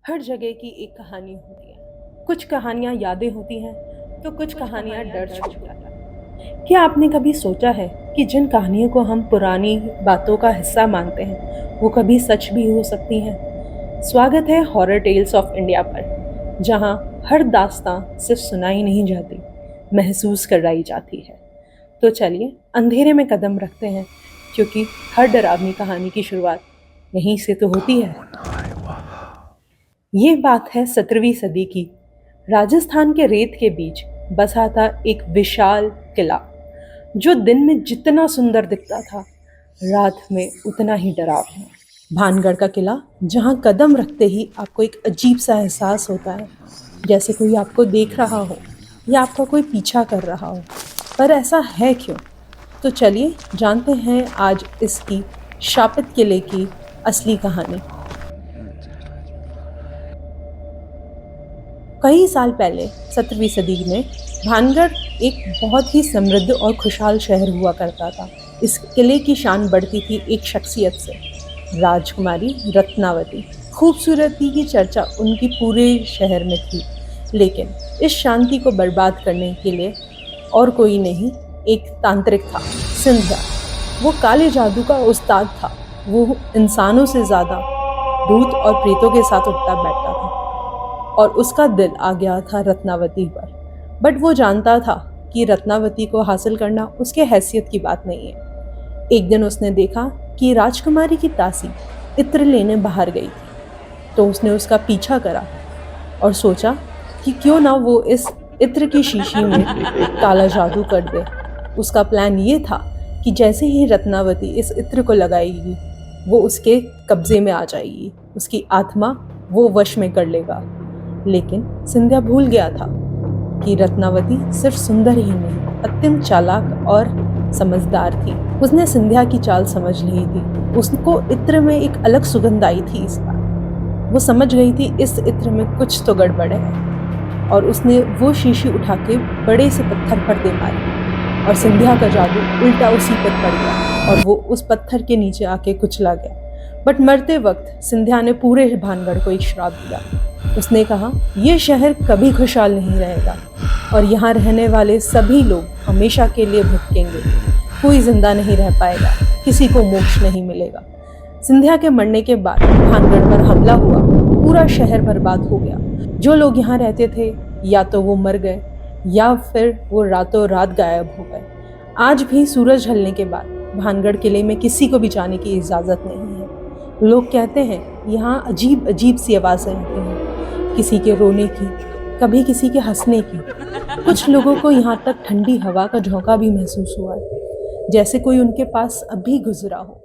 हर जगह की एक कहानी होती है। कुछ कहानियाँ यादें होती हैं, तो कुछ कहानियाँ डर छुपा जाता है। क्या आपने कभी सोचा है कि जिन कहानियों को हम पुरानी बातों का हिस्सा मानते हैं, वो कभी सच भी हो सकती हैं? स्वागत है हॉरर टेल्स ऑफ इंडिया पर, जहाँ हर दास्तां सिर्फ सुनाई नहीं जाती, महसूस कराई जाती है। तो चलिए अंधेरे में कदम रखते हैं, क्योंकि हर डरावनी कहानी की शुरुआत यहीं से तो होती है। ये बात है 17वीं सदी की। राजस्थान के रेत के बीच बसा था एक विशाल किला, जो दिन में जितना सुंदर दिखता था, रात में उतना ही डरावना। भानगढ़ का किला, जहाँ कदम रखते ही आपको एक अजीब सा एहसास होता है, जैसे कोई आपको देख रहा हो या आपका कोई पीछा कर रहा हो। पर ऐसा है क्यों? तो चलिए जानते हैं आज इसकी शापित किले की असली कहानी। कई साल पहले 17वीं सदी में भानगढ़ एक बहुत ही समृद्ध और खुशहाल शहर हुआ करता था। इस किले की शान बढ़ती थी एक शख्सियत से, राजकुमारी रत्नावती। खूबसूरती की चर्चा उनकी पूरे शहर में थी, लेकिन इस शांति को बर्बाद करने के लिए और कोई नहीं, एक तांत्रिक था, सिंधिया। वो काले जादू का उस्ताद था। वो इंसानों से ज़्यादा भूत और प्रेतों के साथ उठता बैठता था, और उसका दिल आ गया था रत्नावती पर। बट वो जानता था कि रत्नावती को हासिल करना उसके हैसियत की बात नहीं है। एक दिन उसने देखा कि राजकुमारी की दासी इत्र लेने बाहर गई थी, तो उसने उसका पीछा करा और सोचा कि क्यों ना वो इस इत्र की शीशी में काला जादू कर दे। उसका प्लान ये था कि जैसे ही रत्नावती इस इत्र को लगाएगी, वो उसके कब्जे में आ जाएगी, उसकी आत्मा वो वश में कर लेगा। लेकिन सिंधिया भूल गया था कि रत्नावती सिर्फ सुंदर ही नहीं, अत्यंत चालाक और समझदार थी। उसने सिंधिया की चाल समझ ली थी। उसको इत्र में एक अलग सुगंध आई थी इस बार। वो समझ गई थी इस इत्र में कुछ तो गड़बड़ है, और उसने वो शीशी उठा के बड़े से पत्थर पर दे मारी, और सिंधिया का जादू उल्टा उसी पर पड़ गया और वो उस पत्थर के नीचे आके कुचला गया। बट मरते वक्त सिंधिया ने पूरे भानगढ़ को एक श्राप दिया। उसने कहा, ये शहर कभी खुशहाल नहीं रहेगा और यहाँ रहने वाले सभी लोग हमेशा के लिए भटकेंगे। कोई जिंदा नहीं रह पाएगा, किसी को मोक्ष नहीं मिलेगा। सिंधिया के मरने के बाद भानगढ़ पर हमला हुआ, पूरा शहर बर्बाद हो गया। जो लोग यहाँ रहते थे, या तो वो मर गए या फिर वो रातों रात गायब हो गए। आज भी सूरज ढलने के बाद भानगढ़ किले में किसी को भी जाने की इजाज़त नहीं है। लोग कहते हैं यहाँ अजीब अजीब सी आवाज़ें आती हैं, किसी के रोने की, कभी किसी के हंसने की। कुछ लोगों को यहाँ तक ठंडी हवा का झोंका भी महसूस हुआ है, जैसे कोई उनके पास अभी गुजरा हो।